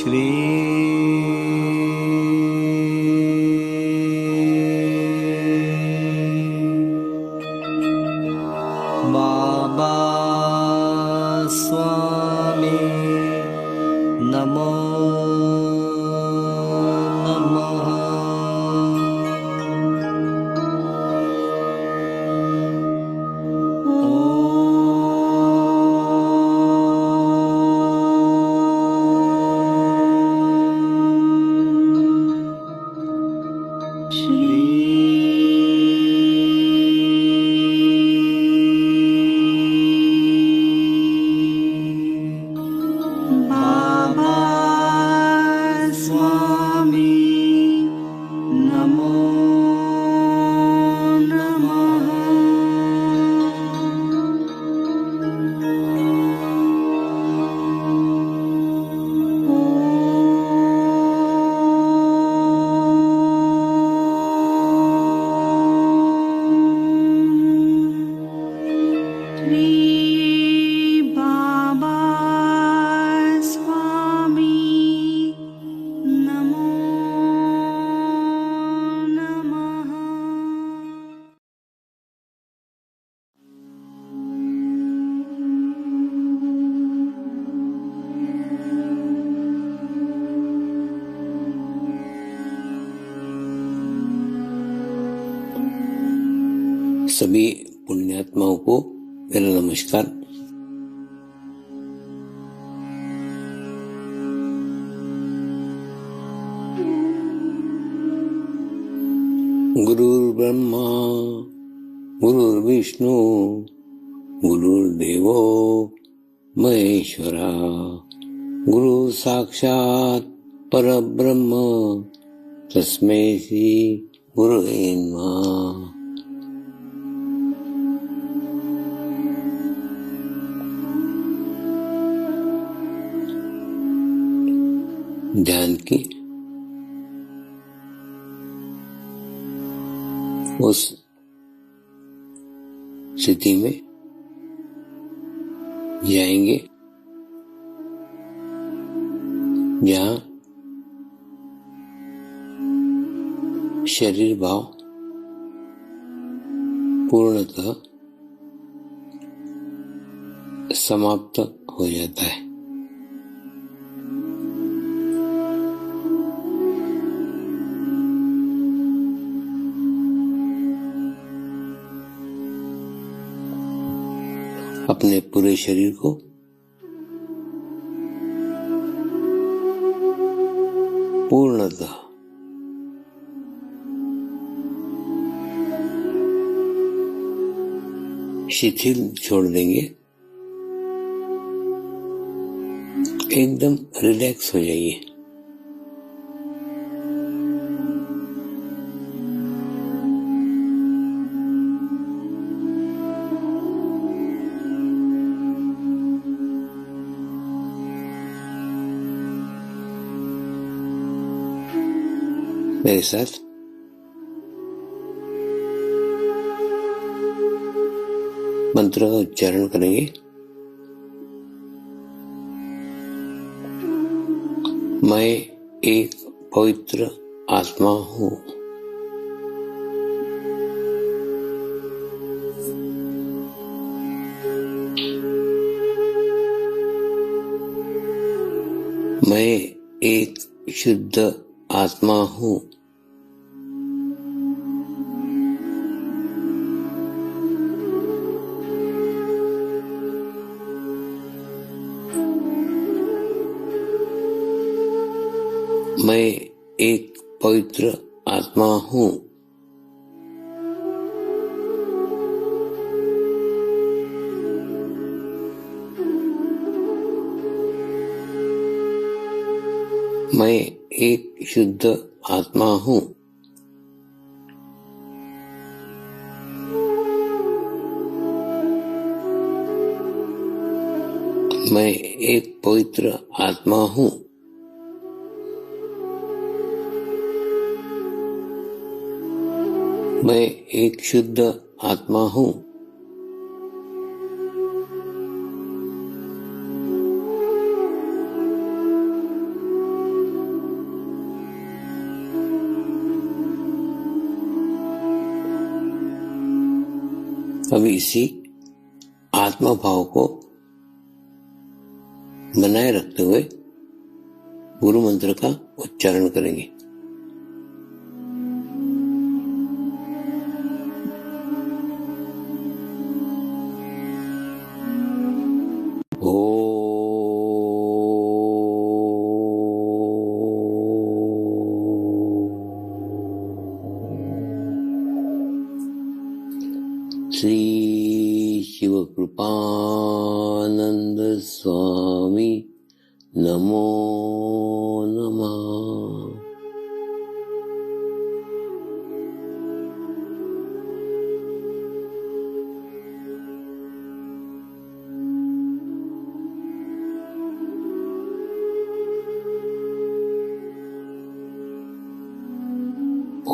श्री बाबा स्वामी नमो नमः। सभी पुण्यात्माओं को मेरा नमस्कार। गुरुर्ब्रह्मा गुरुर्विष्णु गुरुर्देवो महेश्वरा गुरु साक्षात् परब्रह्म तस्मै श्री गुरुवे नमः। ध्यान की उस स्थिति में जाएंगे जहाँ शरीर भाव पूर्णतः समाप्त हो जाता है। अपने पूरे शरीर को पूर्णतः शिथिल छोड़ देंगे, एकदम रिलैक्स हो जाइए। मेरे साथ मंत्र का उच्चारण करेंगे। मैं एक पवित्र आत्मा हूँ। मैं एक शुद्ध आत्मा हूँ। मैं एक पवित्र आत्मा हूँ। मैं एक शुद्ध आत्मा हूँ। मैं एक पवित्र आत्मा हूँ। मैं एक शुद्ध आत्मा हूँ। अब इसी आत्मा भाव को बनाए रखते हुए गुरु मंत्र का उच्चारण करेंगे। श्री शिव कृपानंद स्वामी नमो नमः।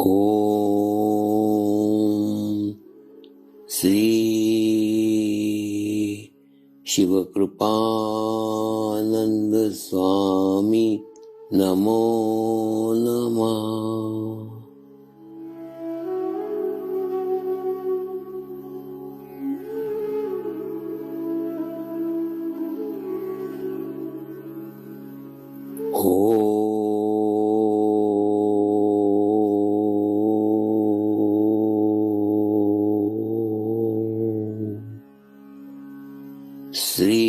ओम श्री शिव कृपानंद स्वामी नमो नमः। श्री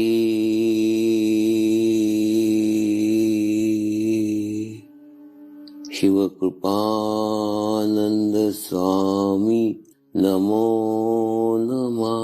शिव कृपानंद स्वामी नमो नमः।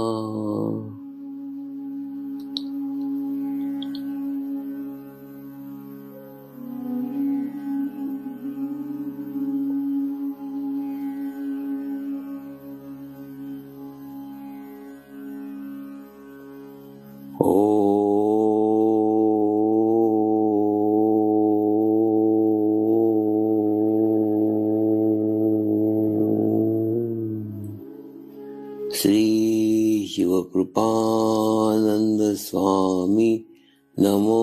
श्री शिव कृपानंद स्वामी नमो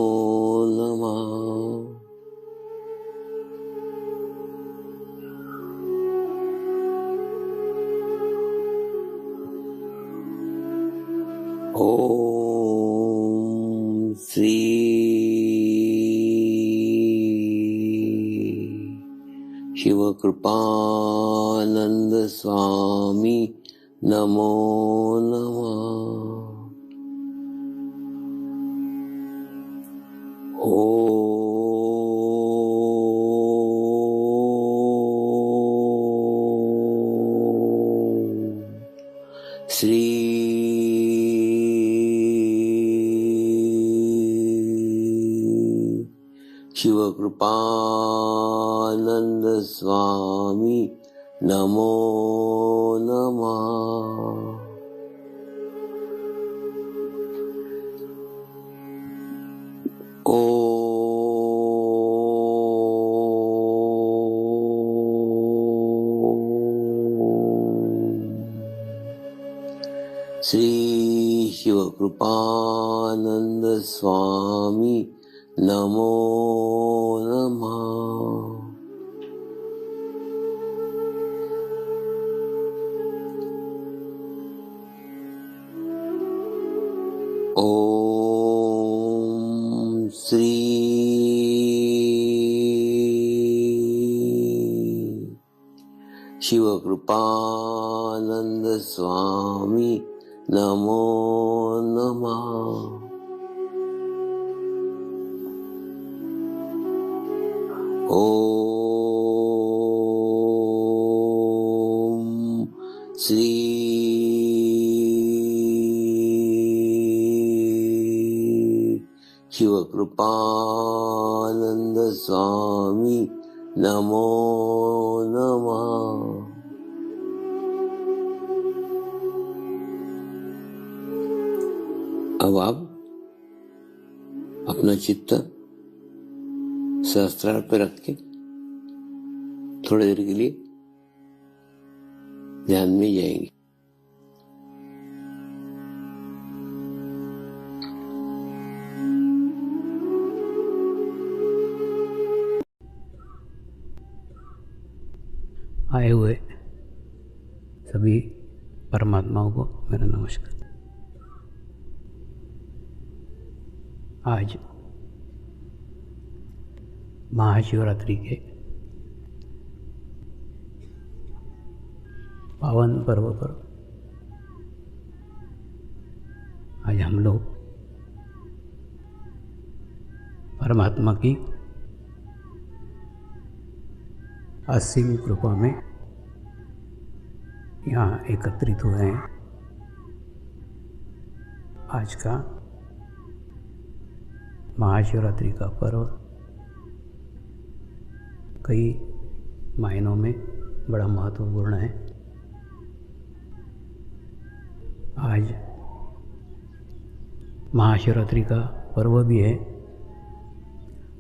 नमः। ओम श्री शिव कृपानंद स्वामी नमो नमः। श्री शिव कृपानंद स्वामी नमो नमः। श्री शिव कृपानंद स्वामी नमो नमः। ओम श्री शिव कृपानंद स्वामी नमो नमः। ओम श्री शिव कृपानंद स्वामी नमो नमः। अब आप अपना चित्त सहस्त्रार पे रख के थोड़ी देर के लिए ध्यान में जाएंगे। आए हुए सभी परमात्माओं को मेरा नमस्कार। आज महाशिवरात्रि के पावन पर्व पर आज हम लोग परमात्मा की असीम कृपा में यहाँ एकत्रित हुए हैं। आज का महाशिवरात्रि का पर्व कई मायनों में बड़ा महत्वपूर्ण है। आज महाशिवरात्रि का पर्व भी है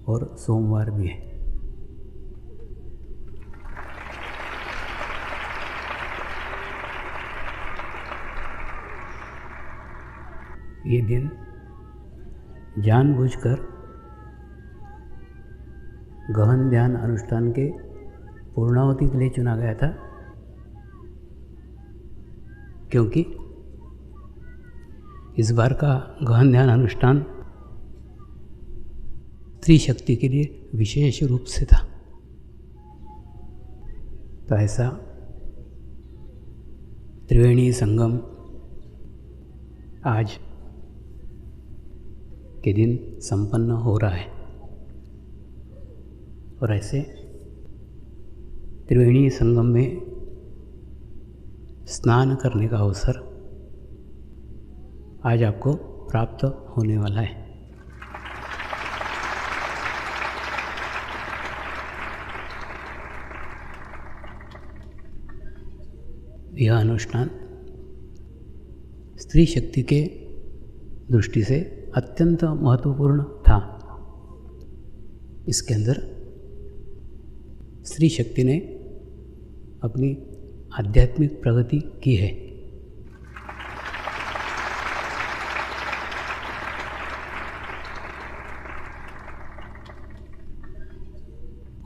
और सोमवार भी है। ये दिन जानबूझकर गहन ध्यान अनुष्ठान के पूर्णाहुति के लिए चुना गया था, क्योंकि इस बार का गहन ध्यान अनुष्ठान स्त्री शक्ति के लिए विशेष रूप से था। तो ऐसा त्रिवेणी संगम आज के दिन संपन्न हो रहा है और ऐसे त्रिवेणी संगम में स्नान करने का अवसर आज आपको प्राप्त होने वाला है। यह अनुष्ठान स्त्री शक्ति के दृष्टि से अत्यंत महत्वपूर्ण था। इसके अंदर स्त्री शक्ति ने अपनी आध्यात्मिक प्रगति की है।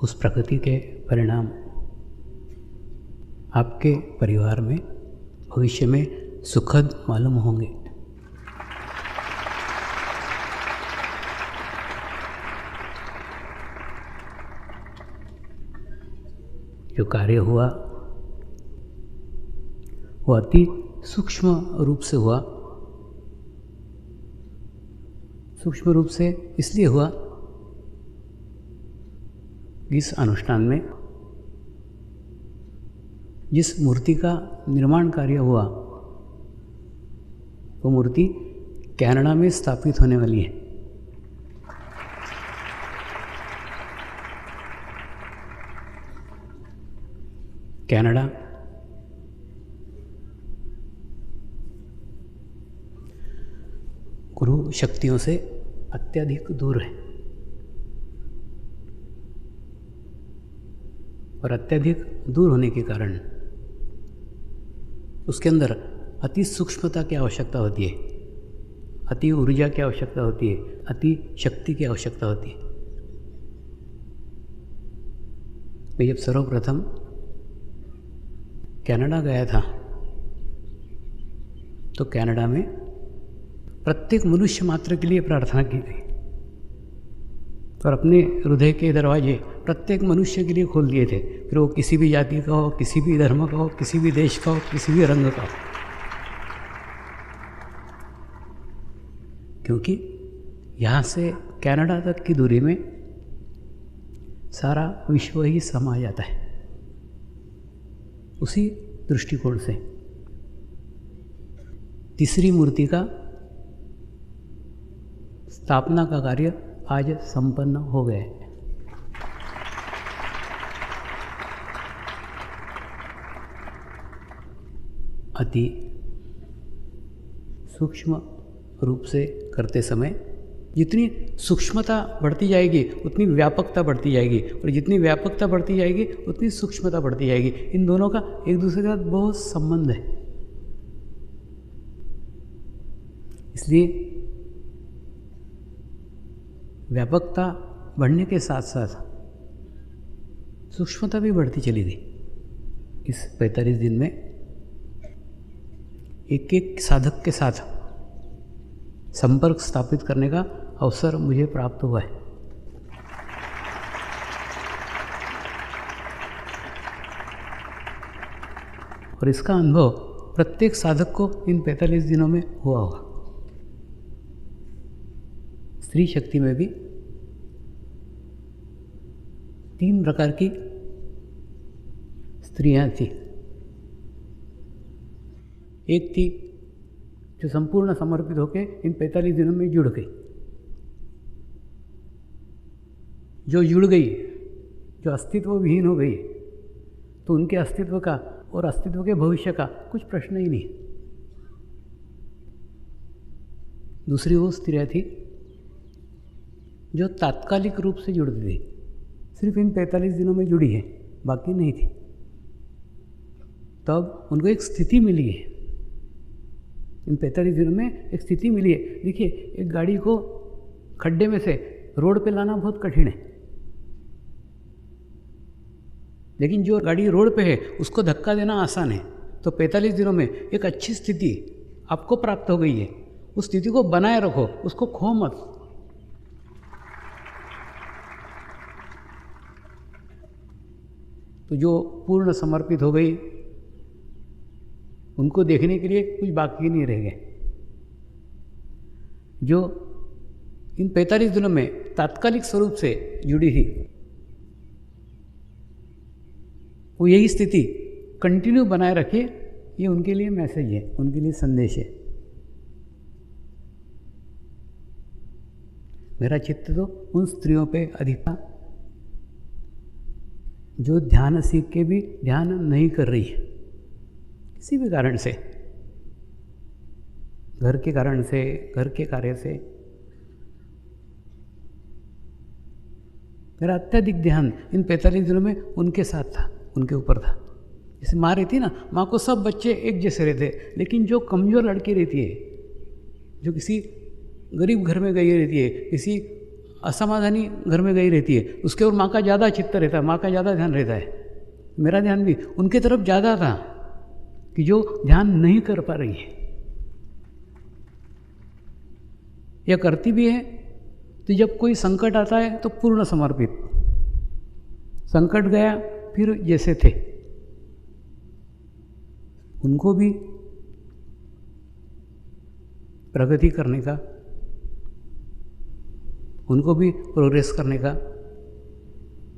उस प्रगति के परिणाम आपके परिवार में भविष्य में सुखद मालूम होंगे। जो कार्य हुआ वो अति सूक्ष्म रूप से हुआ। सूक्ष्म रूप से इसलिए हुआ, इस अनुष्ठान में जिस मूर्ति का निर्माण कार्य हुआ वो मूर्ति कनाडा में स्थापित होने वाली है। कनाडा गुरु शक्तियों से अत्यधिक दूर है और अत्यधिक दूर होने के कारण उसके अंदर अति सूक्ष्मता की आवश्यकता होती है, अति ऊर्जा की आवश्यकता होती है, अति शक्ति की आवश्यकता होती है। मैं जब सर्वप्रथम कनाडा गया था तो कनाडा में प्रत्येक मनुष्य मात्र के लिए प्रार्थना की गई और अपने हृदय के दरवाजे प्रत्येक मनुष्य के लिए खोल दिए थे। फिर वो किसी भी जाति का हो, किसी भी धर्म का हो, किसी भी देश का हो, किसी भी रंग का हो, क्योंकि यहाँ से कनाडा तक की दूरी में सारा विश्व ही समा जाता है। उसी दृष्टिकोण से तीसरी मूर्ति का स्थापना का कार्य आज संपन्न हो गया है। अति सूक्ष्म रूप से करते समय जितनी सूक्ष्मता बढ़ती जाएगी उतनी व्यापकता बढ़ती जाएगी, और जितनी व्यापकता बढ़ती जाएगी उतनी सूक्ष्मता बढ़ती जाएगी। इन दोनों का एक दूसरे के साथ बहुत संबंध है। इसलिए व्यापकता बढ़ने के साथ साथ सूक्ष्मता भी बढ़ती चली गई। इस 45 दिन में एक एक साधक के साथ संपर्क स्थापित करने का अवसर मुझे प्राप्त हुआ है। और इसका अनुभव प्रत्येक साधक को इन 45 दिनों में हुआ होगा। स्त्री शक्ति में भी 3 प्रकार की स्त्रियां थी। एक थी जो संपूर्ण समर्पित होकर इन 45 दिनों में जुड़ गई, जो जुड़ गई, जो अस्तित्व विहीन हो गई, तो उनके अस्तित्व का और अस्तित्व के भविष्य का कुछ प्रश्न ही नहीं। दूसरी वो स्त्रियां थी जो तात्कालिक रूप से जुड़ गई, सिर्फ इन 45 दिनों में जुड़ी है, बाकी नहीं थी। तब उनको एक स्थिति मिली है, इन 45 दिनों में एक स्थिति मिली है। देखिए, एक गाड़ी को खड्डे में से रोड पे लाना बहुत कठिन है, लेकिन जो गाड़ी रोड पे है उसको धक्का देना आसान है। तो 45 दिनों में एक अच्छी स्थिति आपको प्राप्त हो गई है, उस स्थिति को बनाए रखो, उसको खो मत। तो जो पूर्ण समर्पित हो गई, उनको देखने के लिए कुछ बाकी नहीं रह गए। जो इन 45 दिनों में तात्कालिक स्वरूप से जुड़ी थी, वो यही स्थिति कंटिन्यू बनाए रखे, ये उनके लिए मैसेज है, उनके लिए संदेश है। मेरा चित्त तो उन स्त्रियों पे अधिक था जो ध्यान सीख के भी ध्यान नहीं कर रही है, किसी भी कारण से, घर के कारण से, घर के कार्य से। मेरा अत्यधिक ध्यान इन 45 दिनों में उनके साथ था, उनके ऊपर था। जैसे माँ रहती ना, माँ को सब बच्चे एक जैसे रहते, लेकिन जो कमज़ोर लड़की रहती है, जो किसी गरीब घर में गई रहती है, किसी असमाधानी घर में गई रहती है, उसके ऊपर माँ का ज़्यादा चित्त रहता है, माँ का ज़्यादा ध्यान रहता है। मेरा ध्यान भी उनके तरफ ज़्यादा था कि जो ध्यान नहीं कर पा रही है या करती भी है, तो जब कोई संकट आता है तो पूर्ण समर्पित। संकट गया फिर जैसे थे। उनको भी प्रगति करने का, उनको भी प्रोग्रेस करने का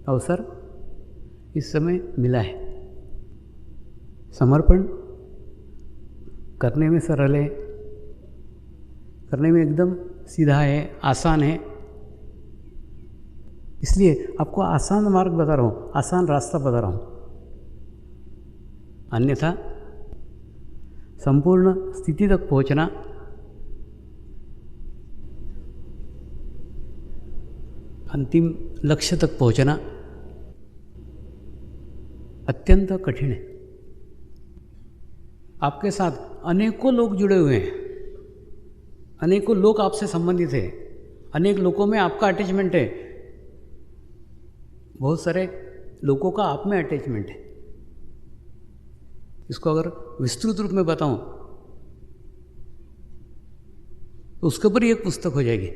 अवसर इस समय मिला है। समर्पण करने में सरल है, करने में एकदम सीधा है, आसान है। इसलिए आपको आसान मार्ग बता रहा हूँ, आसान रास्ता बता रहा हूँ। अन्यथा संपूर्ण स्थिति तक पहुँचना अंतिम लक्ष्य तक पहुँचना अत्यंत कठिन है। आपके साथ अनेकों लोग जुड़े हुए हैं, अनेकों लोग आपसे संबंधित हैं, अनेक लोगों में आपका अटैचमेंट है, बहुत सारे लोगों का आप में अटैचमेंट है। इसको अगर विस्तृत रूप में बताऊं तो उसके ऊपर ही एक पुस्तक हो जाएगी।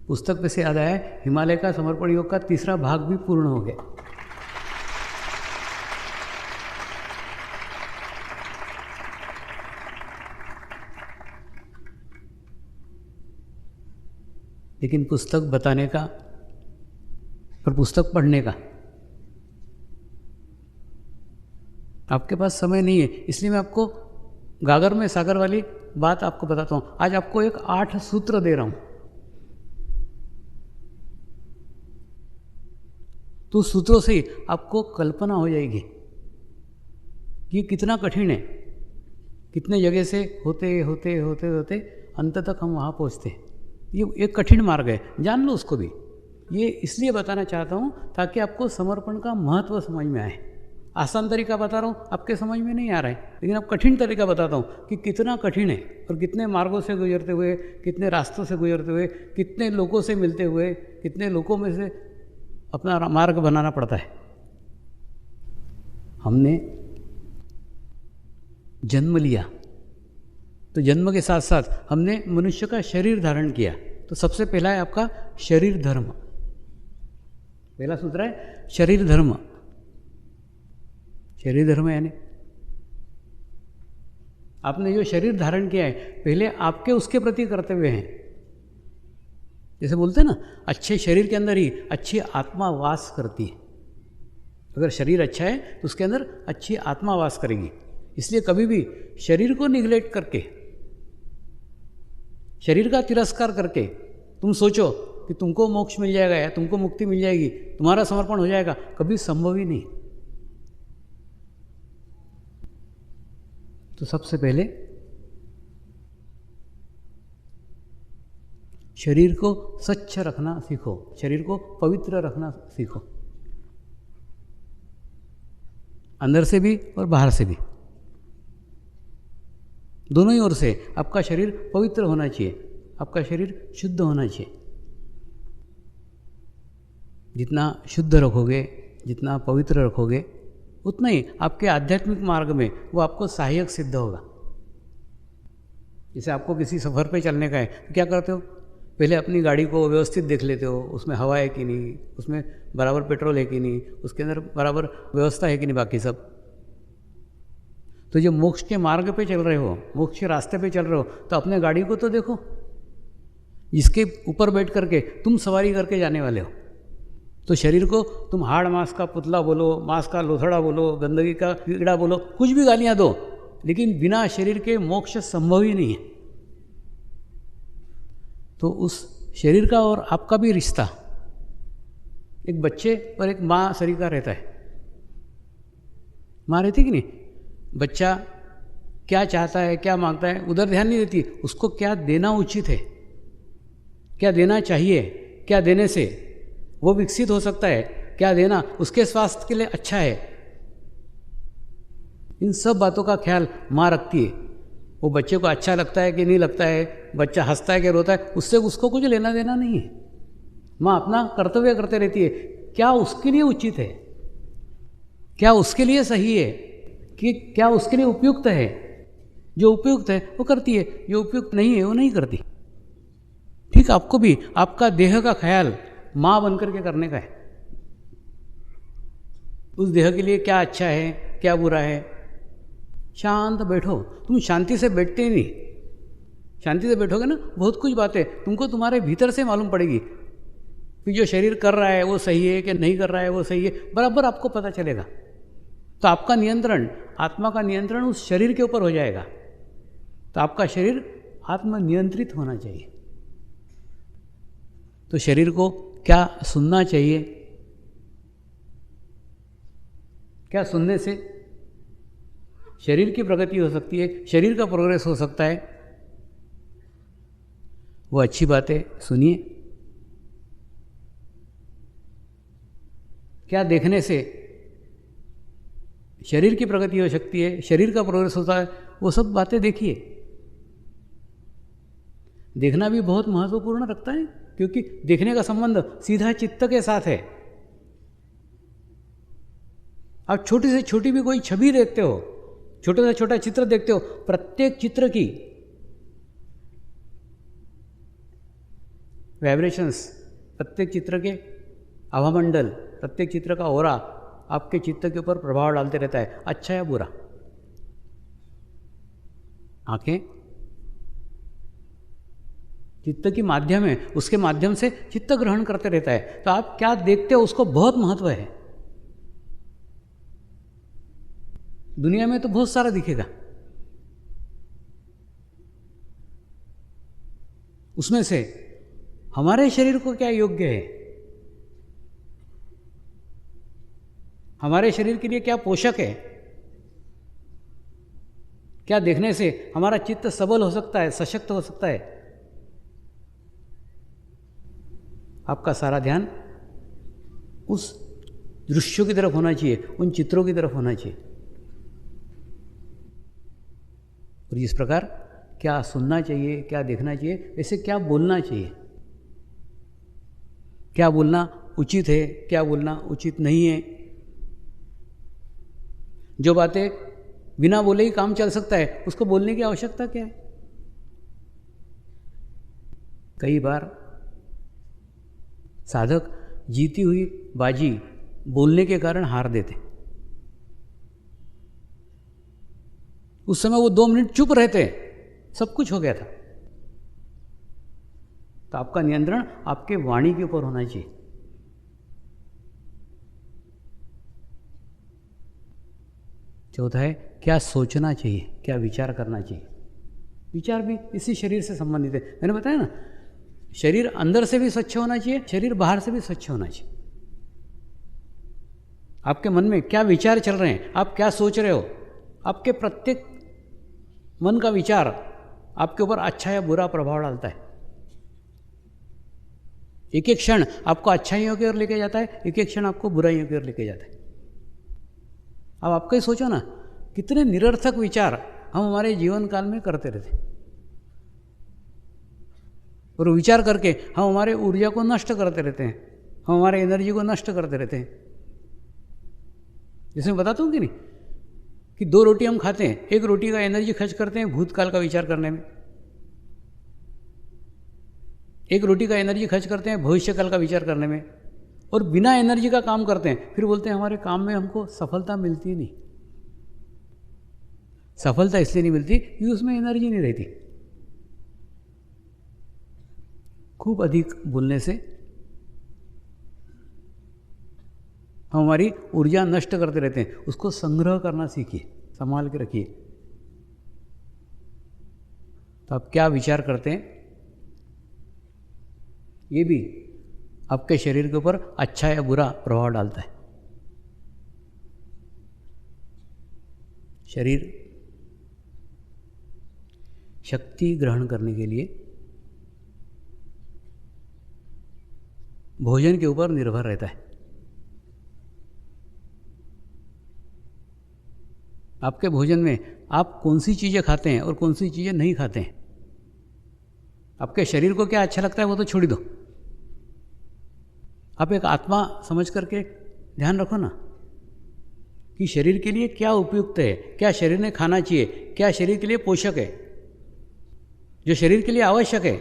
पुस्तक पे से याद आया, हिमालय का समर्पण योग का 3रा भाग भी पूर्ण हो गया। लेकिन पुस्तक बताने का और पुस्तक पढ़ने का आपके पास समय नहीं है, इसलिए मैं आपको गागर में सागर वाली बात आपको बताता हूँ। आज आपको एक 8 सूत्र दे रहा हूँ, तो सूत्रों से ही आपको कल्पना हो जाएगी कि ये कितना कठिन है, कितने जगह से होते होते होते होते अंत तक हम वहाँ पहुँचते हैं। ये एक कठिन मार्ग है, जान लो उसको भी। ये इसलिए बताना चाहता हूँ ताकि आपको समर्पण का महत्व समझ में आए। आसान तरीका बता रहा हूँ, आपके समझ में नहीं आ रहा है, लेकिन अब कठिन तरीका बताता हूँ कि कितना कठिन है और कितने मार्गों से गुजरते हुए, कितने रास्तों से गुजरते हुए, कितने लोगों से मिलते हुए, कितने लोगों में से अपना मार्ग बनाना पड़ता है। हमने जन्म लिया, तो जन्म के साथ साथ हमने मनुष्य का शरीर धारण किया, तो सबसे पहला है आपका शरीर धर्म। पहला सूत्र है शरीर धर्म। शरीर धर्म यानी आपने जो शरीर धारण किया है, पहले आपके उसके प्रति कर्तव्य हैं। जैसे बोलते हैं ना, अच्छे शरीर के अंदर ही अच्छी आत्मा वास करती है। अगर शरीर अच्छा है तो उसके अंदर अच्छी आत्मा वास करेगी। इसलिए कभी भी शरीर को निग्लेक्ट करके, शरीर का तिरस्कार करके तुम सोचो कि तुमको मोक्ष मिल जाएगा या तुमको मुक्ति मिल जाएगी, तुम्हारा समर्पण हो जाएगा, कभी संभव ही नहीं। तो सबसे पहले शरीर को स्वच्छ रखना सीखो, शरीर को पवित्र रखना सीखो, अंदर से भी और बाहर से भी, दोनों ही ओर से आपका शरीर पवित्र होना चाहिए, आपका शरीर शुद्ध होना चाहिए। जितना शुद्ध रखोगे, जितना पवित्र रखोगे, उतना ही आपके आध्यात्मिक मार्ग में वो आपको सहायक सिद्ध होगा। जैसे आपको किसी सफ़र पे चलने का है तो क्या करते हो, पहले अपनी गाड़ी को व्यवस्थित देख लेते हो, उसमें हवा है कि नहीं, उसमें बराबर पेट्रोल है कि नहीं, उसके अंदर बराबर व्यवस्था है कि नहीं, बाकी सब। तो जब मोक्ष के मार्ग पे चल रहे हो, मोक्ष के रास्ते पे चल रहे हो, तो अपने गाड़ी को तो देखो, जिसके ऊपर बैठ करके तुम सवारी करके जाने वाले हो। तो शरीर को तुम हाड़ मांस का पुतला बोलो, मांस का लोथड़ा बोलो, गंदगी का कीड़ा बोलो, कुछ भी गालियाँ दो, लेकिन बिना शरीर के मोक्ष संभव ही नहीं है। तो उस शरीर का और आपका भी रिश्ता एक बच्चे और एक माँ सरीका रहता है। माँ रहती कि नहीं, बच्चा क्या चाहता है, क्या मांगता है, उधर ध्यान नहीं देती, उसको क्या देना उचित है, क्या देना चाहिए, क्या देने से वो विकसित हो सकता है, क्या देना उसके स्वास्थ्य के लिए अच्छा है, इन सब बातों का ख्याल माँ रखती है। वो बच्चे को अच्छा लगता है कि नहीं लगता है, बच्चा हंसता है कि रोता है, उससे उसको कुछ लेना देना नहीं है। माँ अपना कर्तव्य करते रहती है, क्या उसके लिए उचित है, क्या उसके लिए सही है, कि क्या उसके लिए उपयुक्त है। जो उपयुक्त है वो करती है, जो उपयुक्त नहीं है वो नहीं करती। ठीक आपको भी आपका देह का ख्याल माँ बन करके करने का है। उस देह के लिए क्या अच्छा है, क्या बुरा है, शांत बैठो। तुम शांति से बैठते ही नहीं, शांति से बैठोगे ना, बहुत कुछ बातें तुमको तुम्हारे भीतर से मालूम पड़ेगी कि जो शरीर कर रहा है वो सही है कि नहीं कर रहा है वो सही है, बराबर आपको पता चलेगा। तो आपका नियंत्रण, आत्मा का नियंत्रण उस शरीर के ऊपर हो जाएगा। तो आपका शरीर आत्मनियंत्रित होना चाहिए। तो शरीर को क्या सुनना चाहिए, क्या सुनने से शरीर की प्रगति हो सकती है, शरीर का प्रोग्रेस हो सकता है, वो अच्छी बातें सुनिए। क्या देखने से शरीर की प्रगति हो सकती है, शरीर का प्रोग्रेस होता है, वो सब बातें देखिए। देखना भी बहुत महत्वपूर्ण रखता है, क्योंकि देखने का संबंध सीधा चित्त के साथ है। आप छोटी से छोटी भी कोई छवि देखते हो, छोटा से छोटा चित्र देखते हो, प्रत्येक चित्र की वाइब्रेशंस, प्रत्येक चित्र के आभामंडल, प्रत्येक चित्र का ओरा आपके चित्त के ऊपर प्रभाव डालते रहता है, अच्छा या बुरा। आंखें चित्त की माध्यम है, उसके माध्यम से चित्त ग्रहण करते रहता है। तो आप क्या देखते हो उसको बहुत महत्व है। दुनिया में तो बहुत सारा दिखेगा, उसमें से हमारे शरीर को क्या योग्य है, हमारे शरीर के लिए क्या पोषक है, क्या देखने से हमारा चित्त सबल हो सकता है, सशक्त हो सकता है। आपका सारा ध्यान उस दृश्यों की तरफ होना चाहिए, उन चित्रों की तरफ होना चाहिए। और इस प्रकार क्या सुनना चाहिए, क्या देखना चाहिए, वैसे क्या बोलना चाहिए, क्या बोलना उचित है, क्या बोलना उचित नहीं है। जो बातें बिना बोले ही काम चल सकता है, उसको बोलने की आवश्यकता क्या है? कई बार साधक जीती हुई बाजी बोलने के कारण हार देते। उस समय वो 2 मिनट चुप रहते, सब कुछ हो गया था। तो आपका नियंत्रण आपके वाणी के ऊपर होना चाहिए। चौथा है, क्या सोचना चाहिए, क्या विचार करना चाहिए। विचार भी इसी शरीर से संबंधित है। मैंने बताया ना, शरीर अंदर से भी स्वच्छ होना चाहिए, शरीर बाहर से भी स्वच्छ होना चाहिए। आपके मन में क्या विचार चल रहे हैं, आप क्या सोच रहे हो, आपके प्रत्येक मन का विचार आपके ऊपर अच्छा या बुरा प्रभाव डालता है। एक एक क्षण आपको अच्छाइयों की ओर लेके जाता है, एक एक क्षण आपको बुराइयों की ओर लेके जाता है। अब आपका ही सोचो ना, कितने निरर्थक विचार हम हमारे जीवन काल में करते रहते, और विचार करके हम हमारे ऊर्जा को नष्ट करते रहते हैं, हम हमारे एनर्जी को नष्ट करते रहते हैं। जैसे मैं बताता हूँ कि नहीं, कि 2 रोटी हम खाते हैं, 1 रोटी का एनर्जी खर्च करते हैं भूतकाल का विचार करने में, 1 रोटी का एनर्जी खर्च करते हैं भविष्यकाल का विचार करने में, और बिना एनर्जी का काम करते हैं। फिर बोलते हैं हमारे काम में हमको सफलता मिलती नहीं। सफलता इसलिए नहीं मिलती क्योंकि उसमें एनर्जी नहीं रहती। खूब अधिक बोलने से हम हमारी ऊर्जा नष्ट करते रहते हैं। उसको संग्रह करना सीखिए, संभाल के रखिए। तो आप क्या विचार करते हैं, ये भी आपके शरीर के ऊपर अच्छा या बुरा प्रभाव डालता है। शरीर शक्ति ग्रहण करने के लिए भोजन के ऊपर निर्भर रहता है। आपके भोजन में आप कौन सी चीज़ें खाते हैं और कौन सी चीज़ें नहीं खाते हैं। आपके शरीर को क्या अच्छा लगता है वो तो छोड़ दो, आप एक आत्मा समझ करके ध्यान रखो ना कि शरीर के लिए क्या उपयुक्त है, क्या शरीर ने खाना चाहिए, क्या शरीर के लिए पोषक है, जो शरीर के लिए आवश्यक है,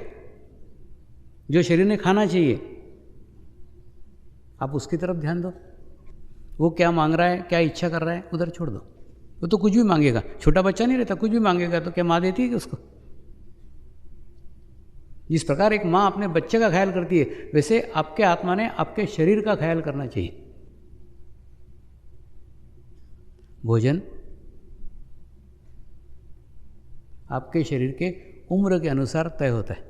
जो शरीर ने खाना चाहिए, आप उसकी तरफ ध्यान दो। वो क्या मांग रहा है, क्या इच्छा कर रहा है, उधर छोड़ दो। वो तो कुछ भी मांगेगा, छोटा बच्चा नहीं रहता, कुछ भी मांगेगा तो क्या माँ देती है कि उसको? जिस प्रकार एक माँ अपने बच्चे का ख्याल करती है, वैसे आपके आत्मा ने आपके शरीर का ख्याल करना चाहिए। भोजन आपके शरीर के उम्र के अनुसार तय होता है।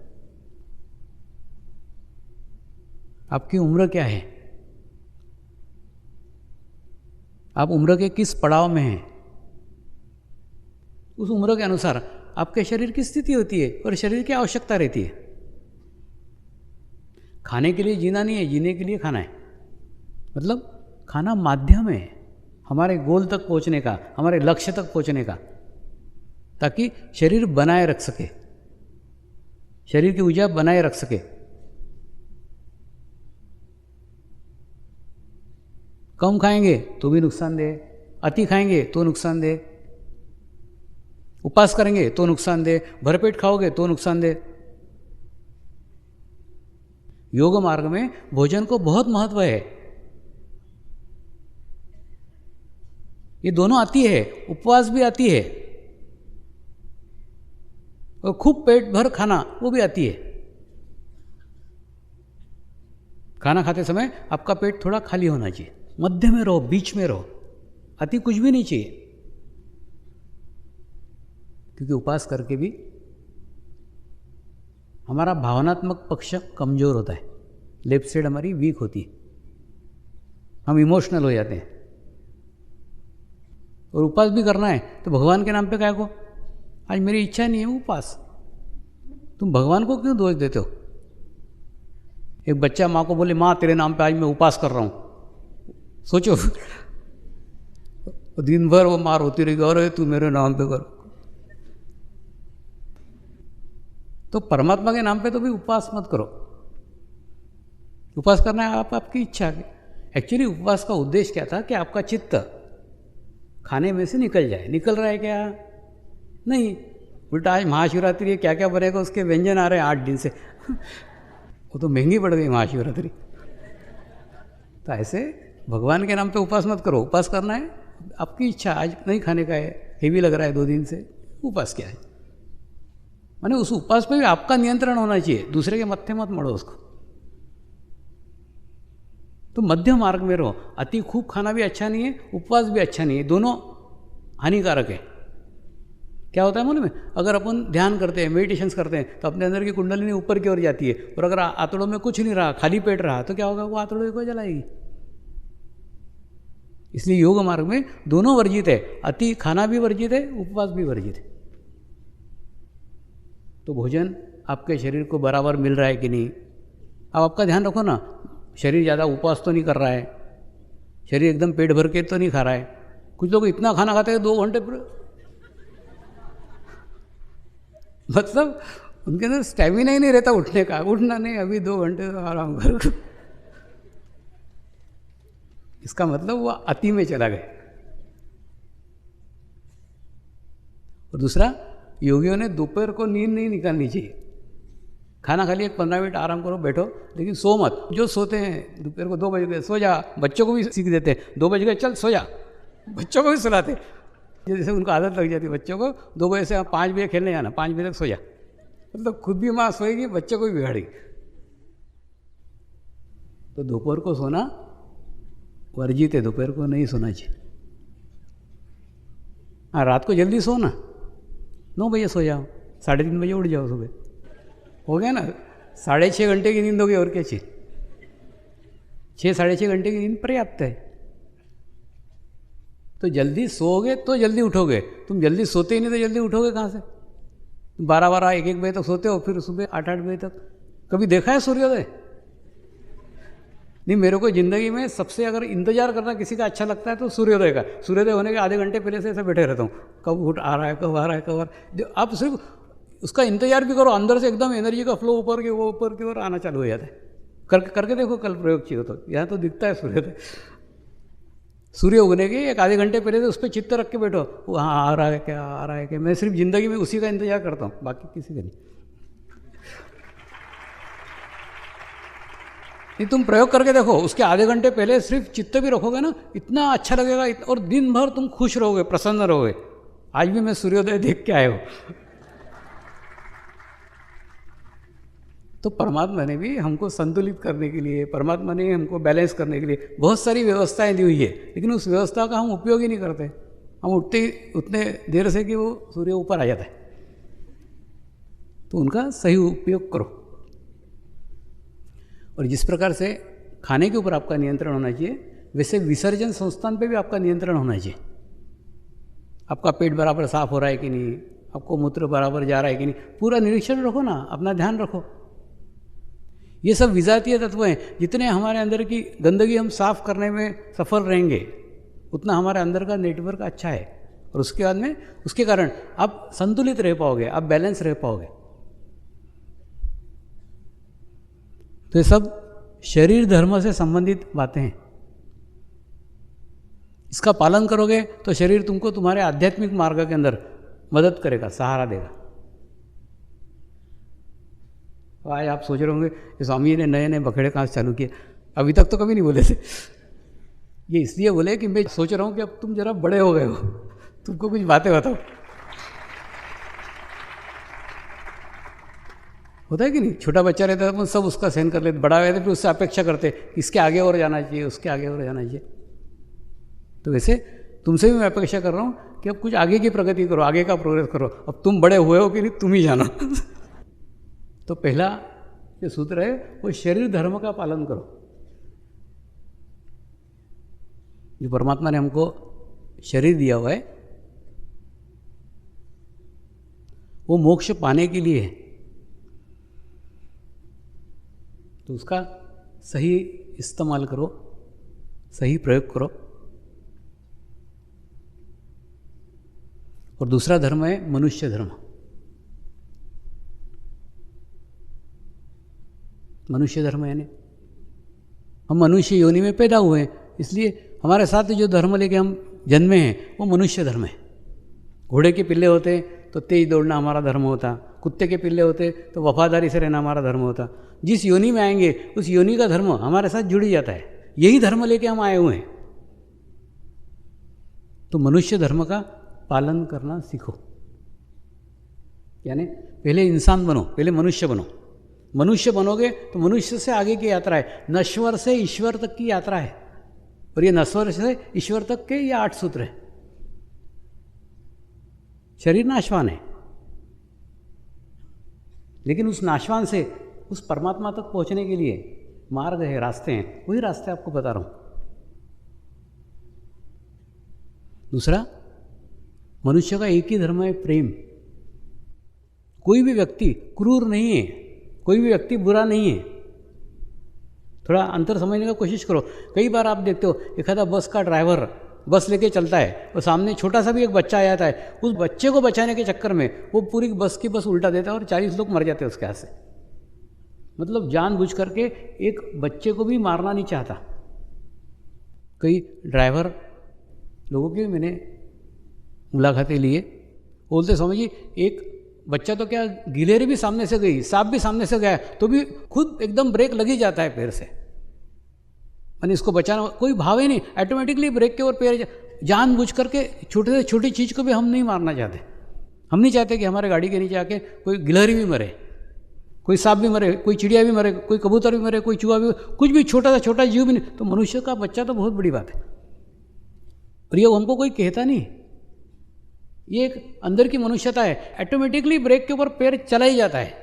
आपकी उम्र क्या है, आप उम्र के किस पड़ाव में हैं, उस उम्र के अनुसार आपके शरीर की स्थिति होती है और शरीर की आवश्यकता रहती है। खाने के लिए जीना नहीं है, जीने के लिए खाना है। मतलब खाना माध्यम है हमारे गोल तक पहुंचने का, हमारे लक्ष्य तक पहुंचने का, ताकि शरीर बनाए रख सके, शरीर की ऊर्जा बनाए रख सके। कम खाएंगे तो भी नुकसानदेह, अति खाएंगे तो नुकसानदेह, उपवास करेंगे तो नुकसानदेह, भरपेट खाओगे तो नुकसानदेह। योग मार्ग में भोजन को बहुत महत्व है। ये दोनों आती है, उपवास भी आती है और खूब पेट भर खाना वो भी आती है। खाना खाते समय आपका पेट थोड़ा खाली होना चाहिए, मध्य में रहो, बीच में रहो, अति कुछ भी नहीं चाहिए। क्योंकि उपवास करके भी हमारा भावनात्मक पक्ष कमज़ोर होता है, लेफ्ट साइड हमारी वीक होती है, हम इमोशनल हो जाते हैं। और उपवास भी करना है तो भगवान के नाम पे क्या को, आज मेरी इच्छा नहीं है उपवास, तुम भगवान को क्यों दोष देते हो? एक बच्चा माँ को बोले, माँ तेरे नाम पे आज मैं उपवास कर रहा हूँ, सोचो दिन भर वो मार होती रहेगी, अरे तू मेरे नाम पे कर। तो परमात्मा के नाम पे तो भी उपवास मत करो। उपवास करना है आपकी इच्छा। एक्चुअली उपवास का उद्देश्य क्या था कि आपका चित्त खाने में से निकल जाए। निकल रहा है क्या? नहीं, उल्टा आज महाशिवरात्रि है, क्या क्या बनेगा उसके व्यंजन आ रहे हैं 8 दिन से। वो तो महंगी पड़ गई महाशिवरात्रि। तो ऐसे भगवान के नाम पे उपास मत करो। उपास करना है आपकी इच्छा, आज नहीं खाने का है, हेवी लग रहा है 2 दिन से, उपास क्या है? माने उस उपास पे भी आपका नियंत्रण होना चाहिए, दूसरे के मत्थे मत मरो उसको। तो मध्य मार्ग में रहो। अति खूब खाना भी अच्छा नहीं है, उपवास भी अच्छा नहीं है, दोनों हानिकारक है। क्या होता है मालूम है? अगर अपन ध्यान करते हैं, मेडिटेशंस करते हैं, तो अपने अंदर की कुंडलिनी ऊपर की ओर जाती है, और अगर आंतड़ों में कुछ नहीं रहा, खाली पेट रहा, तो क्या होगा? वो आंतड़ों को जलाएगी। इसलिए योग मार्ग में दोनों वर्जित है, अति खाना भी वर्जित है, उपवास भी वर्जित है। तो भोजन आपके शरीर को बराबर मिल रहा है कि नहीं, अब आपका ध्यान रखो ना। शरीर ज़्यादा उपवास तो नहीं कर रहा है, शरीर एकदम पेट भर के तो नहीं खा रहा है। कुछ लोग इतना खाना खाते हैं 2 घंटे मतलब उनके अंदर स्टैमिना ही नहीं रहता उठने का। उठना नहीं, अभी 2 घंटे आराम करो। इसका मतलब वो अति में चला गया। और दूसरा, योगियों ने दोपहर को नींद नहीं निकालनी चाहिए। खाना खा लिया, 15 मिनट आराम करो, बैठो, लेकिन सो मत। जो सोते हैं दोपहर को 2 बज गए सो जा, बच्चों को भी सीख देते हैं 2 बज गए चल सो जा, बच्चों को भी सुलाते। जैसे उनको आदत लग जाती है बच्चों को 2 बजे से 5 बजे खेलने जाना, 5 बजे तक सो जा। मतलब खुद भी माँ सोएगी, बच्चों को भी बिगाड़ेगी। तो दोपहर को सोना वर्जित है, दोपहर को नहीं सोना चाहिए। हाँ, रात को जल्दी सो ना, 9 बजे सो जाओ, 3:30 बजे उठ जाओ सुबह, हो गया ना। 6.5 घंटे की नींद होगी, और क्या चाहिए? 6-6.5 घंटे की नींद पर्याप्त है। तो जल्दी सोओगे तो जल्दी उठोगे। तुम जल्दी सोते ही नहीं तो जल्दी उठोगे कहाँ से? 12-12, 1-1 बजे तक सोते हो, फिर सुबह 8-8 बजे तक। कभी देखा है सूर्योदय? नहीं। मेरे को ज़िंदगी में सबसे अगर इंतजार करना किसी का अच्छा लगता है तो सूर्योदय का। सूर्योदय होने के आधे घंटे पहले से ऐसे बैठे रहता हूँ, कब उठ आ रहा है, कब आ रहा है, कब आ रहा है। आप सिर्फ उसका इंतजार भी करो, अंदर से एकदम एनर्जी का फ्लो ऊपर की ओर आना चालू हो जाता है। करके देखो, कल प्रयोग चाहिए तो। यहाँ तो दिखता है सूर्योदय। सूर्य उगने के 1 आधे घंटे पहले से उस पर चित्त रख के बैठो, वो हाँ आ रहा है क्या, आ रहा है क्या। मैं सिर्फ ज़िंदगी में उसी का इंतजार करता हूँ, बाकी किसी का नहीं। तुम प्रयोग करके देखो, उसके आधे घंटे पहले सिर्फ चित्त भी रखोगे ना, इतना अच्छा लगेगा, और दिन भर तुम खुश रहोगे, प्रसन्न रहोगे। आज भी मैं सूर्योदय देख के आया हूँ। तो परमात्मा ने भी हमको संतुलित करने के लिए, परमात्मा ने हमको बैलेंस करने के लिए बहुत सारी व्यवस्थाएं दी हुई है, लेकिन उस व्यवस्था का हम उपयोग ही नहीं करते। हम उठते ही उतने देर से कि वो सूर्य ऊपर आ जाता है। तो उनका सही उपयोग करो। और जिस प्रकार से खाने के ऊपर आपका नियंत्रण होना चाहिए, वैसे विसर्जन संस्थान पे भी आपका नियंत्रण होना चाहिए। आपका पेट बराबर साफ हो रहा है कि नहीं, आपको मूत्र बराबर जा रहा है कि नहीं, पूरा निरीक्षण रखो ना, अपना ध्यान रखो। ये सब विजातीय तत्व हैं। जितने हमारे अंदर की गंदगी हम साफ करने में सफल रहेंगे, उतना हमारे अंदर का नेटवर्क अच्छा है। और उसके बाद में, उसके कारण आप संतुलित रह पाओगे, आप बैलेंस रह पाओगे। तो ये सब शरीर धर्म से संबंधित बातें हैं। इसका पालन करोगे तो शरीर तुमको तुम्हारे आध्यात्मिक मार्ग के अंदर मदद करेगा, सहारा देगा। तो आज आप सोच रहे होंगे कि स्वामी ने नए नए बखेड़े कहाँ से चालू किए, अभी तक तो कभी नहीं बोले थे। ये इसलिए बोले कि मैं सोच रहा हूँ कि अब तुम जरा बड़े हो गए हो, तुमको कुछ बातें बताओ। होता है कि नहीं? छोटा बच्चा रहता है तो सब उसका सहन कर लेते, बड़ा रहता है फिर उससे अपेक्षा करते इसके आगे और जाना चाहिए, उसके आगे और जाना चाहिए। तो वैसे तुमसे भी मैं अपेक्षा कर रहा हूँ कि अब कुछ आगे की प्रगति करो, आगे का प्रोग्रेस करो। अब तुम बड़े हुए हो कि नहीं, तुम ही जानो। तो पहला जो सूत्र है वो शरीर धर्म का पालन करो। जो परमात्मा ने हमको शरीर दिया हुआ है वो मोक्ष पाने के लिए है, तो उसका सही इस्तेमाल करो, सही प्रयोग करो। और दूसरा धर्म है मनुष्य धर्म। मनुष्य धर्म यानी हम मनुष्य योनि में पैदा हुए हैं, इसलिए हमारे साथ जो धर्म लेके हम जन्मे हैं वो मनुष्य धर्म है। घोड़े के पिल्ले होते तो तेज दौड़ना हमारा धर्म होता, कुत्ते के पिल्ले होते तो वफादारी से रहना हमारा धर्म होता। जिस योनि में आएंगे उस योनि का धर्म हमारे साथ जुड़ जाता है। यही धर्म लेके हम आए हुए हैं। तो मनुष्य धर्म का पालन करना सीखो, यानी पहले इंसान बनो, पहले मनुष्य बनो। मनुष्य बनोगे तो मनुष्य से आगे की यात्रा है, नश्वर से ईश्वर तक की यात्रा है। और ये नश्वर से ईश्वर तक के ये 8 सूत्र है। शरीर नाशवान है, लेकिन उस नाशवान से उस परमात्मा तक पहुंचने के लिए मार्ग है, रास्ते हैं। वही रास्ते आपको बता रहा हूं। दूसरा, मनुष्य का एक ही धर्म है, प्रेम। कोई भी व्यक्ति क्रूर नहीं है, कोई भी व्यक्ति बुरा नहीं है। थोड़ा अंतर समझने का कोशिश करो। कई बार आप देखते हो एखादा बस का ड्राइवर बस लेके चलता है और सामने छोटा सा भी एक बच्चा आ जाता है, उस बच्चे को बचाने के चक्कर में वो पूरी बस की बस उल्टा देता है और 40 लोग मर जाते हैं उसके हाथ से। मतलब जानबूझ करके एक बच्चे को भी मारना नहीं चाहता। कई ड्राइवर लोगों की मैंने मुलाकातें लिए, बोलते स्वामी जी एक बच्चा तो क्या, गिलेरी भी सामने से गई, सांप भी सामने से गया तो भी खुद एकदम ब्रेक लग ही जाता है पैर से। मैंने इसको बचाना कोई भाव ही नहीं, ऑटोमेटिकली ब्रेक के और पैर जानबूझ करके छोटे से छोटी चीज़ को भी हम नहीं मारना चाहते। हम नहीं चाहते कि हमारे गाड़ी के नीचे आके कोई गिलहरी भी मरे, कोई सांप भी मरे, कोई चिड़िया भी मरे, कोई कबूतर भी मरे, कोई चूहा भी, कुछ भी छोटा सा छोटा जीव भी नहीं। तो मनुष्य का बच्चा तो बहुत बड़ी बात है। और ये हमको कोई कहता नहीं, ये एक अंदर की मनुष्यता है। ऑटोमेटिकली ब्रेक के ऊपर पैर चला ही जाता है।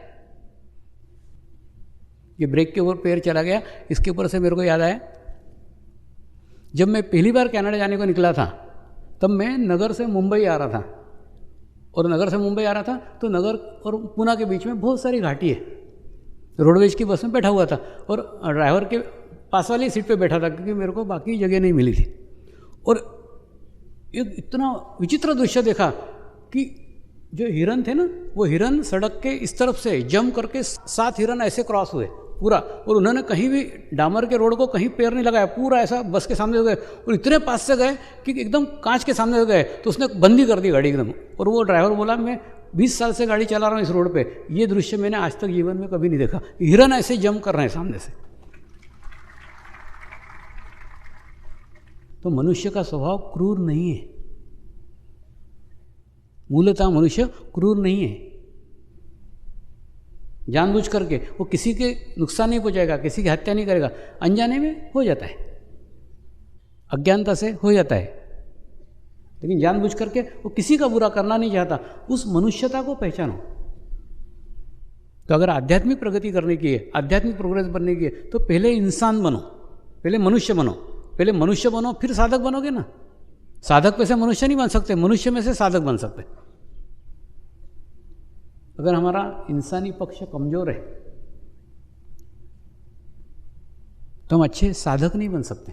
ये ब्रेक के ऊपर पैर चला गया, इसके ऊपर से मेरे को याद आया, जब मैं पहली बार कनाडा जाने को निकला था तब मैं नगर से मुंबई आ रहा था। और नगर से मुंबई आ रहा था तो नगर और पुणे के बीच में बहुत सारी घाटी है। रोडवेज की बस में बैठा हुआ था और ड्राइवर के पास वाली सीट पे बैठा था क्योंकि मेरे को बाकी जगह नहीं मिली थी। और एक इतना विचित्र दृश्य देखा कि जो हिरन थे ना, वो हिरन सड़क के इस तरफ से जंप करके 7 हिरन ऐसे क्रॉस हुए पूरा, और उन्होंने कहीं भी डामर के रोड को कहीं पैर नहीं लगाया, पूरा ऐसा बस के सामने गए और इतने पास से गए कि एकदम कांच के सामने गए। तो उसने बंदी कर दी गाड़ी एकदम। और वो ड्राइवर बोला मैं 20 साल से गाड़ी चला रहा हूँ इस रोड पे, ये दृश्य मैंने आज तक जीवन में कभी नहीं देखा। हिरन ऐसे जंप कर रहे हैं सामने से। तो मनुष्य का स्वभाव क्रूर नहीं है, मूलतः मनुष्य क्रूर नहीं है। जानबूझ करके वो किसी के नुकसान नहीं पहुंचाएगा, किसी की हत्या नहीं करेगा। अनजाने में हो जाता है, अज्ञानता से हो जाता है, लेकिन जानबूझ करके वो किसी का बुरा करना नहीं चाहता। उस मनुष्यता को पहचानो। तो अगर आध्यात्मिक प्रगति करने की है, आध्यात्मिक प्रोग्रेस बनने की है, तो पहले इंसान बनो, पहले मनुष्य बनो। पहले मनुष्य बनो फिर साधक बनोगे ना। साधक में से मनुष्य नहीं बन सकते, मनुष्य में से साधक बन सकते। अगर हमारा इंसानी पक्ष कमजोर है तो हम अच्छे साधक नहीं बन सकते,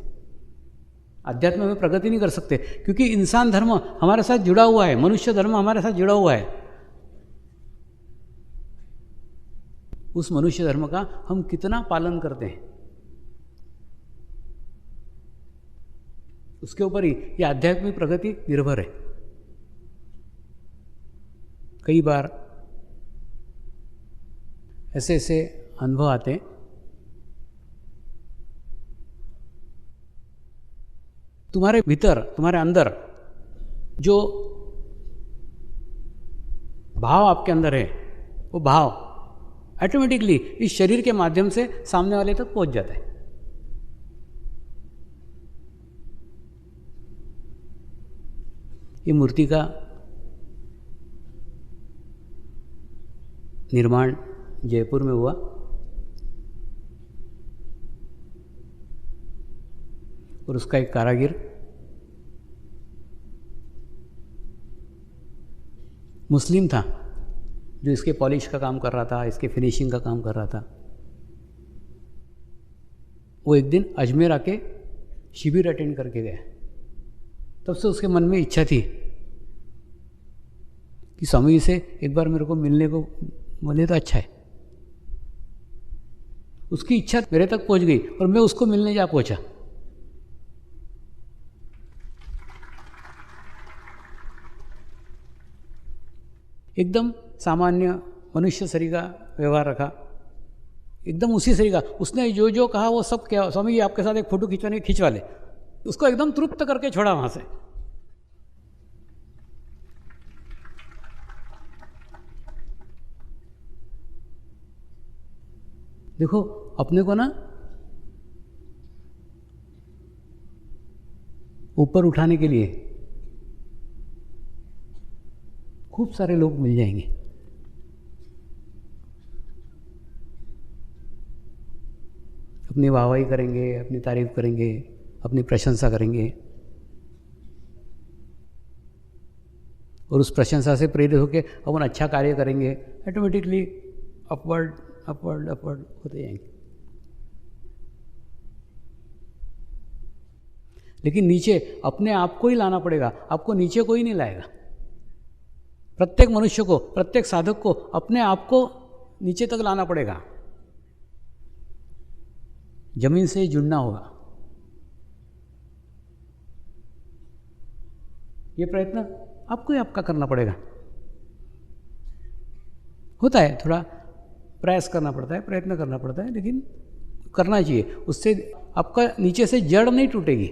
अध्यात्म में प्रगति नहीं कर सकते, क्योंकि इंसान धर्म हमारे साथ जुड़ा हुआ है, मनुष्य धर्म हमारे साथ जुड़ा हुआ है। उस मनुष्य धर्म का हम कितना पालन करते हैं, उसके ऊपर ही ये आध्यात्मिक प्रगति निर्भर है। कई बार ऐसे ऐसे अनुभव आते हैं, तुम्हारे भीतर, तुम्हारे अंदर जो भाव आपके अंदर है, वो भाव ऑटोमेटिकली इस शरीर के माध्यम से सामने वाले तक पहुंच जाता है। ये मूर्ति का निर्माण जयपुर में हुआ और उसका एक कारीगर मुस्लिम था जो इसके पॉलिश का काम कर रहा था, इसके फिनिशिंग का काम कर रहा था। वो एक दिन अजमेर आके शिविर अटेंड करके गया। तब से उसके मन में इच्छा थी कि स्वामी जी से एक बार मेरे को मिलने को मिले तो अच्छा है। उसकी इच्छा मेरे तक पहुंच गई और मैं उसको मिलने जा पहुंचा। एकदम सामान्य मनुष्य शरीर का व्यवहार रखा, एकदम उसी शरीर का। उसने जो जो कहा वो सब क्या, स्वामी जी आपके साथ एक फ़ोटो खिंचवाने, खिंचवा ले। उसको एकदम तृप्त करके छोड़ा वहाँ से। देखो अपने को ना ऊपर उठाने के लिए खूब सारे लोग मिल जाएंगे, अपनी वाहवाही करेंगे, अपनी तारीफ करेंगे, अपनी प्रशंसा करेंगे, और उस प्रशंसा से प्रेरित होकर अपन अच्छा कार्य करेंगे, ऑटोमेटिकली अपवर्ड अपवर्ड अपवर्ड होते जाएंगे। लेकिन नीचे अपने आप को ही लाना पड़ेगा, आपको नीचे कोई नहीं लाएगा। प्रत्येक मनुष्य को, प्रत्येक साधक को अपने आप को नीचे तक लाना पड़ेगा, जमीन से जुड़ना होगा। ये प्रयत्न आपको ही आपका करना पड़ेगा। होता है थोड़ा प्रयास करना पड़ता है, प्रयत्न करना पड़ता है, लेकिन करना चाहिए। उससे आपका नीचे से जड़ नहीं टूटेगी।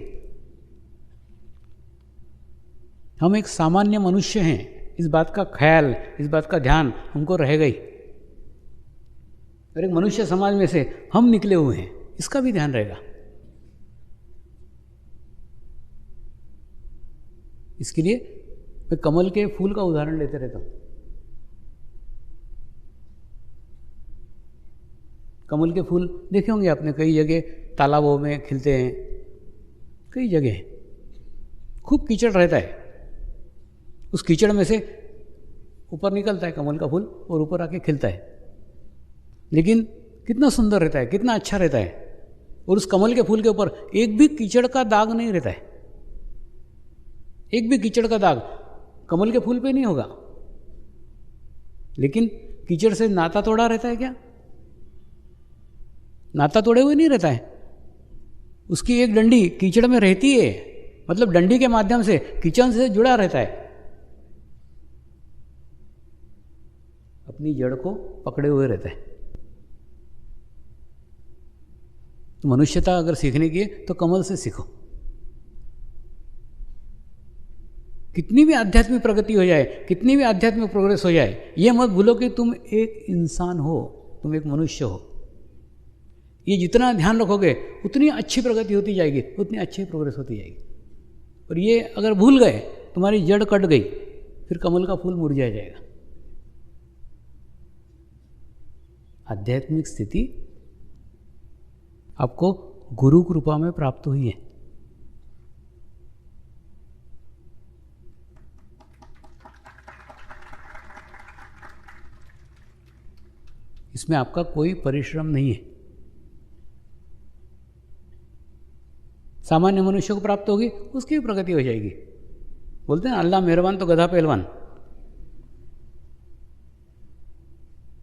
हम एक सामान्य मनुष्य हैं, इस बात का ख्याल, इस बात का ध्यान हमको रहेगा ही। और एक मनुष्य समाज में से हम निकले हुए हैं, इसका भी ध्यान रहेगा। इसके लिए मैं कमल के फूल का उदाहरण लेते रहता हूँ। कमल के फूल देखे होंगे आपने, कई जगह तालाबों में खिलते हैं, कई जगह खूब कीचड़ रहता है, उस कीचड़ में से ऊपर निकलता है कमल का फूल और ऊपर आके खिलता है। लेकिन कितना सुंदर रहता है, कितना अच्छा रहता है। और उस कमल के फूल के ऊपर एक भी कीचड़ का दाग नहीं रहता है, एक भी कीचड़ का दाग कमल के फूल पे नहीं होगा। लेकिन कीचड़ से नाता तोड़ा रहता है क्या? नाता तोड़े हुए नहीं रहता है। उसकी एक डंडी कीचड़ में रहती है, मतलब डंडी के माध्यम से कीचड़ से जुड़ा रहता है, अपनी जड़ को पकड़े हुए रहता है। तो मनुष्यता अगर सीखने की है तो कमल से सीखो। कितनी भी आध्यात्मिक प्रगति हो जाए, कितनी भी आध्यात्मिक प्रोग्रेस हो जाए, ये मत भूलो कि तुम एक इंसान हो, तुम एक मनुष्य हो। ये जितना ध्यान रखोगे उतनी अच्छी प्रगति होती जाएगी, उतनी अच्छी प्रोग्रेस होती जाएगी। और ये अगर भूल गए, तुम्हारी जड़ कट गई, फिर कमल का फूल मुरझा जाएगा। आध्यात्मिक स्थिति आपको गुरु कृपा में प्राप्त हुई है। इसमें आपका कोई परिश्रम नहीं है। सामान्य मनुष्य को प्राप्त होगी, उसकी भी प्रगति हो जाएगी। बोलते हैं अल्लाह मेहरबान तो गधा पहलवान।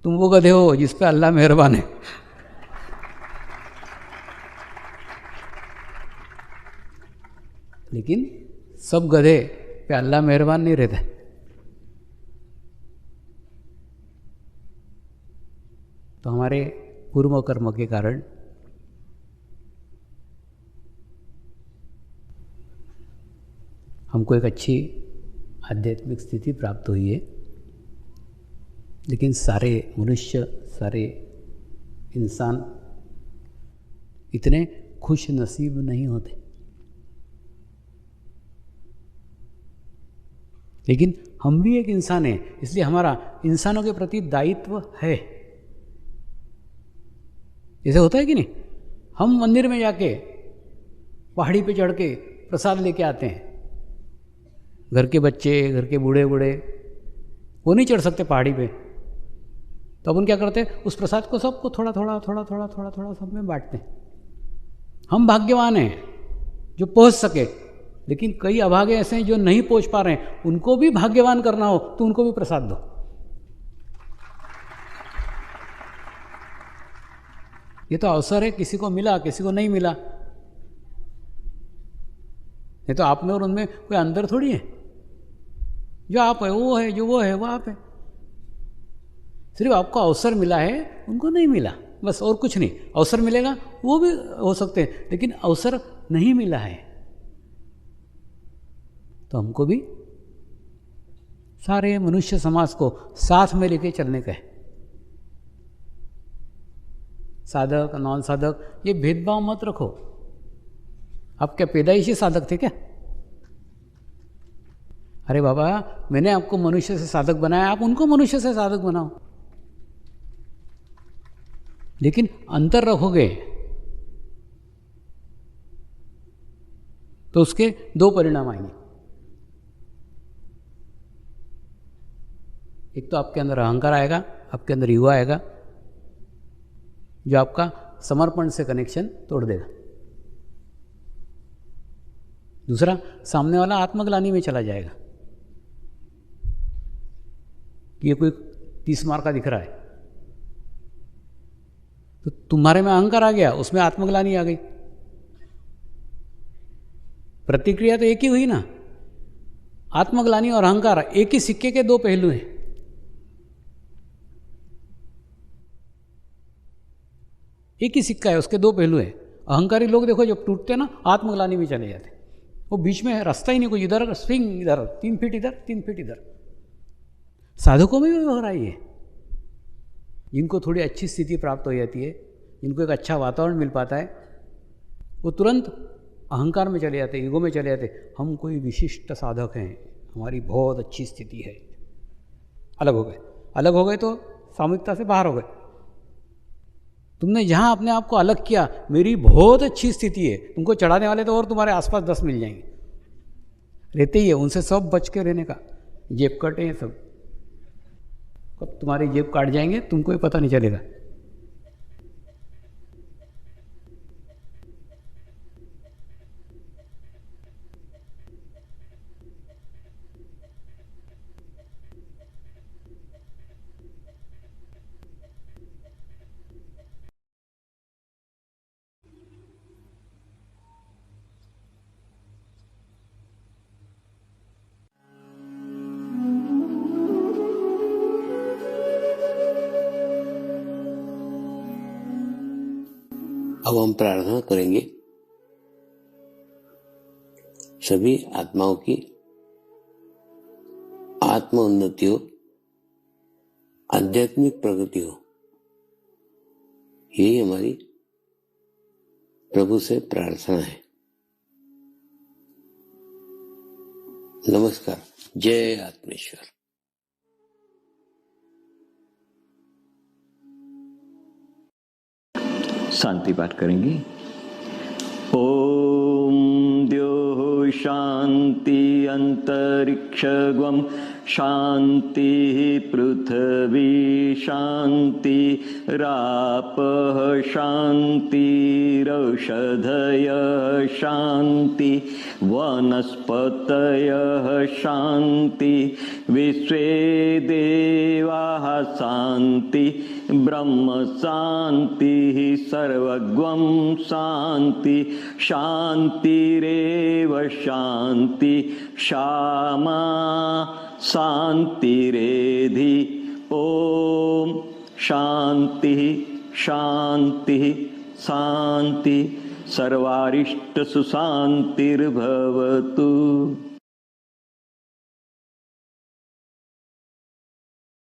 तुम वो गधे हो जिस पे अल्लाह मेहरबान है। लेकिन सब गधे पे अल्लाह मेहरबान नहीं रहता। तो हमारे पूर्व कर्म के कारण हमको एक अच्छी आध्यात्मिक स्थिति प्राप्त हुई है। लेकिन सारे मनुष्य, सारे इंसान इतने खुश नसीब नहीं होते। लेकिन हम भी एक इंसान हैं, इसलिए हमारा इंसानों के प्रति दायित्व है। ऐसे होता है कि नहीं? हम मंदिर में जाके पहाड़ी पे चढ़ के प्रसाद लेके आते हैं। घर के बच्चे, घर के बूढ़े बूढ़े वो नहीं चढ़ सकते पहाड़ी पे, तो अपन क्या करते हैं, उस प्रसाद को सबको थोड़ा थोड़ा थोड़ा थोड़ा थोड़ा थोड़ा सब में बांटते हैं। हम भाग्यवान हैं जो पहुंच सके, लेकिन कई अभागे ऐसे हैं जो नहीं पहुंच पा रहे हैं। उनको भी भाग्यवान करना हो तो उनको भी प्रसाद दो। ये तो अवसर है, किसी को मिला किसी को नहीं मिला। नहीं तो आप में और उनमें कोई अंतर थोड़ी है। जो आप है वो है, जो वो है वो आप है। सिर्फ आपको अवसर मिला है, उनको नहीं मिला, बस और कुछ नहीं। अवसर मिलेगा वो भी हो सकते हैं, लेकिन अवसर नहीं मिला है। तो हमको भी सारे मनुष्य समाज को साथ में लेके चलने का है। साधक नॉन साधक ये भेदभाव मत रखो। आप क्या पैदाइशी साधक थे क्या? अरे बाबा, मैंने आपको मनुष्य से साधक बनाया, आप उनको मनुष्य से साधक बनाओ, लेकिन अंतर रखोगे तो उसके दो परिणाम आएंगे। एक तो आपके अंदर अहंकार आएगा, आपके अंदर ईगो आएगा, जो आपका समर्पण से कनेक्शन तोड़ देगा। दूसरा, सामने वाला आत्मग्लानि में चला जाएगा कि ये कोई 30 मार्क का दिख रहा है, तो तुम्हारे में अहंकार आ गया, उसमें आत्मग्लानि आ गई। प्रतिक्रिया तो एक ही हुई ना। आत्मग्लानि और अहंकार एक ही सिक्के के दो पहलू हैं। एक ही सिक्का है, उसके दो पहलू हैं। अहंकारी लोग देखो जब टूटते हैं ना, आत्मग्लानि में चले जाते, वो बीच में रास्ता ही नहीं, कोई इधर स्विंग, इधर 3 फीट इधर 3 फीट इधर। साधकों में भी हो रहा है ये। जिनको थोड़ी अच्छी स्थिति प्राप्त हो जाती है, जिनको एक अच्छा वातावरण मिल पाता है, वो तुरंत अहंकार में चले जाते, ईगो में चले जाते। हम कोई विशिष्ट साधक हैं, हमारी बहुत अच्छी स्थिति है। अलग हो गए। अलग हो गए तो सामूहिकता से बाहर हो गए। तुमने जहाँ अपने आप को अलग किया, मेरी बहुत अच्छी स्थिति है, तुमको चढ़ाने वाले तो और तुम्हारे आसपास 10 मिल जाएंगे। रहते ही है, उनसे सब बच के रहने का। जेब कटे हैं सब, कब तुम्हारी जेब काट जाएंगे तुमको ही पता नहीं चलेगा। अब हम प्रार्थना करेंगे सभी आत्माओं की आत्म उन्नति हो, आध्यात्मिक प्रगति हो। यही हमारी प्रभु से प्रार्थना है। नमस्कार। जय आत्मेश्वर। शांति पाठ करेंगे। ओम द्योः शांति अंतरिक्षगम शांति पृथ्वी शांति रापः शांतिरौषधयः शांति वनस्पतयः शांति विश्वे देवाः शांति ब्रह्म शांति सर्वगं शांति शांतिरेव शांति क्षमा शांतिरेधि। ओम शांति शांति शांति सर्वारिष्ट सुशांतिर्भवतु।